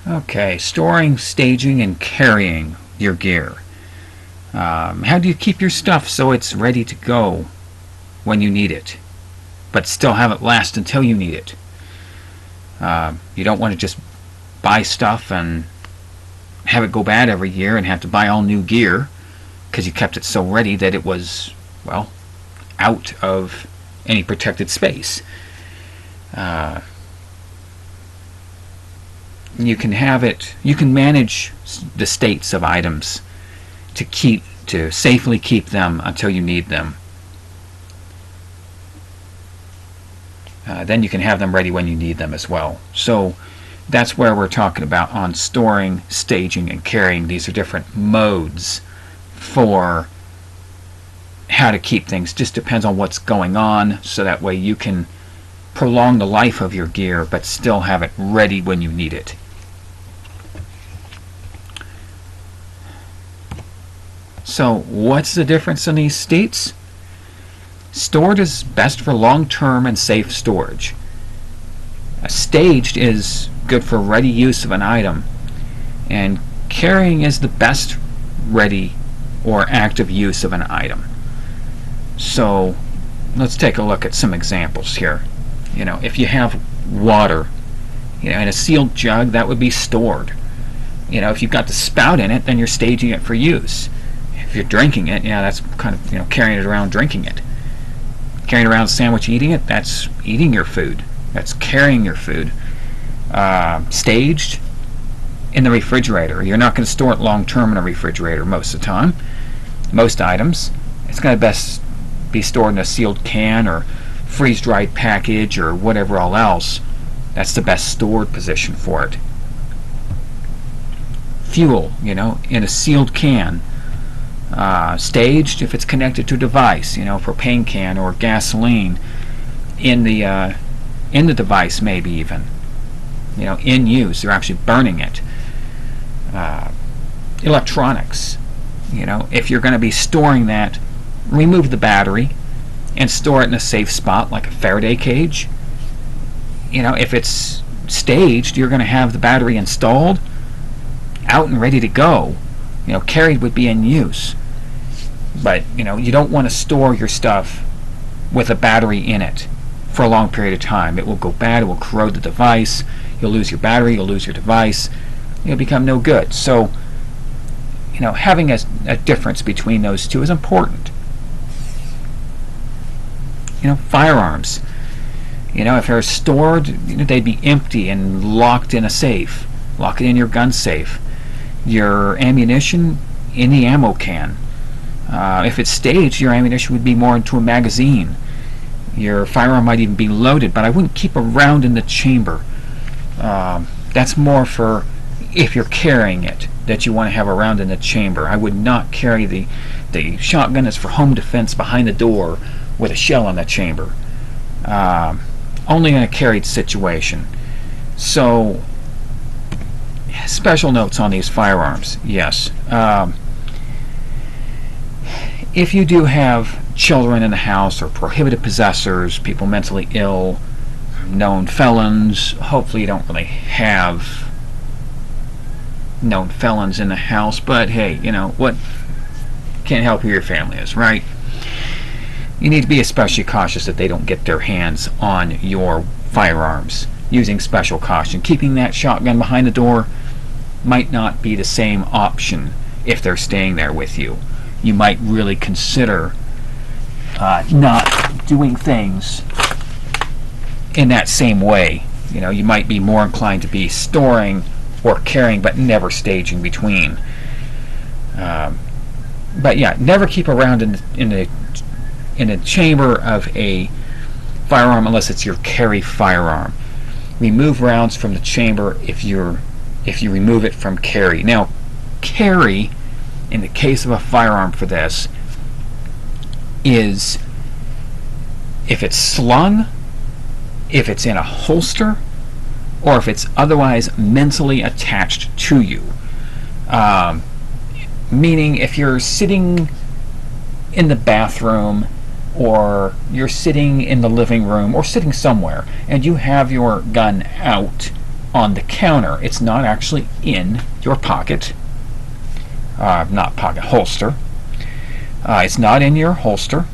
Okay, storing, staging, and carrying your gear. How do you keep your stuff so it's ready to go when you need it, but still have it last until you need it? You don't want to just buy stuff and have it go bad every year and have to buy all new gear because you kept it so ready that it was, well, out of any protected space. You can manage the states of items to safely keep them until you need them. Then you can have them ready when you need them as well. So that's where we're talking about on storing, staging, and carrying. These are different modes for how to keep things. Just depends on what's going on, so that way you can prolong the life of your gear but still have it ready when you need it. So what's the difference in these states? Stored is best for long-term and safe storage. Staged is good for ready use of an item, and carrying is the best ready or active use of an item. So let's take a look at some examples here. If you have water, in a sealed jug, that would be stored. If you've got the spout in it, then you're staging it for use. If you're drinking it, that's kind of carrying it around, drinking it. Carrying around a sandwich, eating it, that's eating your food. That's carrying your food. Staged in the refrigerator. You're not going to store it long term in a refrigerator most of the time. Most items, it's going to best be stored in a sealed can or freeze-dried package or whatever all else. That's the best stored position for it. Fuel, in a sealed can. Staged if it's connected to a device, propane can or gasoline in the device, maybe even, in use. They're actually burning it. Electronics, if you're going to be storing that, remove the battery and store it in a safe spot like a Faraday cage. If it's staged, you're going to have the battery installed, out and ready to go. Carried would be in use. But, you don't want to store your stuff with a battery in it for a long period of time. It will go bad, it will corrode the device, you'll lose your battery, you'll lose your device, it'll become no good. So, having a difference between those two is important. Firearms. If they're stored, they'd be empty and locked in a safe. Lock it in your gun safe. Your ammunition in the ammo can. If it's staged, your ammunition would be more into a magazine. Your firearm might even be loaded, but I wouldn't keep a round in the chamber. That's more for if you're carrying it, that you want to have a round in the chamber. I would not carry the shotgun that's for home defense behind the door with a shell in the chamber. Only in a carried situation. So, special notes on these firearms. Yes. If you do have children in the house or prohibited possessors, people mentally ill, known felons, hopefully you don't really have known felons in the house, but hey, what can't help who your family is, right? You need to be especially cautious that they don't get their hands on your firearms. Using special caution. Keeping that shotgun behind the door might not be the same option if they're staying there with you. You might really consider not doing things in that same way. You might be more inclined to be storing or carrying, but never staging between. But yeah, never keep a round in a chamber of a firearm unless it's your carry firearm. Remove rounds from the chamber if you remove it from carry. Now, carry, in the case of a firearm for this, is if it's slung, if it's in a holster, or if it's otherwise mentally attached to you. Meaning if you're sitting in the bathroom, or you're sitting in the living room, or sitting somewhere, and you have your gun out on the counter. It's not actually in your pocket. Not pocket, holster. It's not in your holster.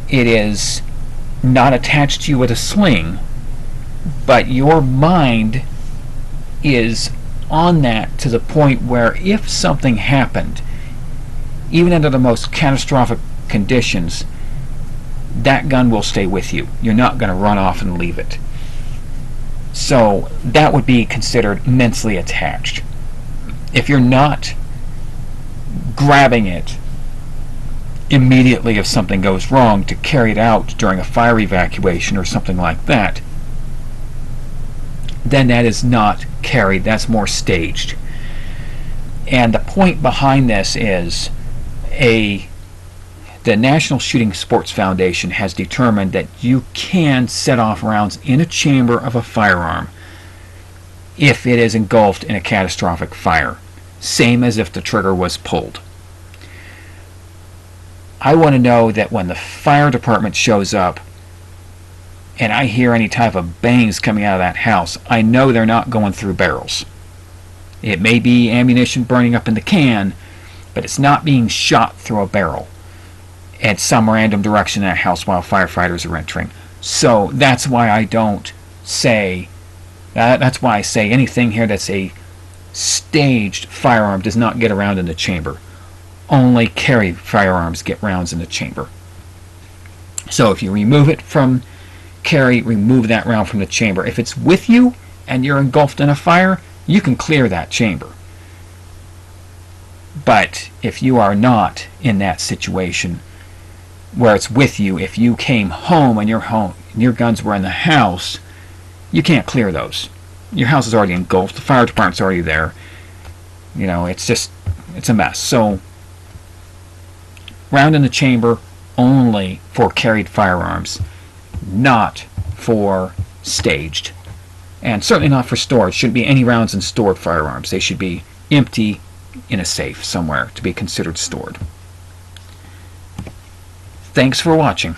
It is not attached to you with a sling, but your mind is on that to the point where if something happened, even under the most catastrophic conditions, that gun will stay with you. You're not going to run off and leave it. So that would be considered mentally attached. If you're not grabbing it immediately if something goes wrong to carry it out during a fire evacuation or something like that, then that is not carried. That's more staged. And the point behind this is the National Shooting Sports Foundation has determined that you can set off rounds in a chamber of a firearm if it is engulfed in a catastrophic fire, same as if the trigger was pulled. I want to know that when the fire department shows up and I hear any type of bangs coming out of that house, I know they're not going through barrels. It may be ammunition burning up in the can, but it's not being shot through a barrel at some random direction in that house while firefighters are entering. So that's why I don't say, that's why I say anything here that's a staged firearm does not get around in the chamber. Only carried firearms get rounds in the chamber. So if you remove it from carry, remove that round from the chamber. If it's with you and you're engulfed in a fire, you can clear that chamber. But if you are not in that situation where it's with you, if you came home and your guns were in the house, you can't clear those. Your house is already engulfed. The fire department's already there. You know, it's a mess. So round in the chamber only for carried firearms, not for staged, and certainly not for storage. Shouldn't be any rounds in stored firearms. They should be empty in a safe somewhere to be considered stored. Thanks for watching.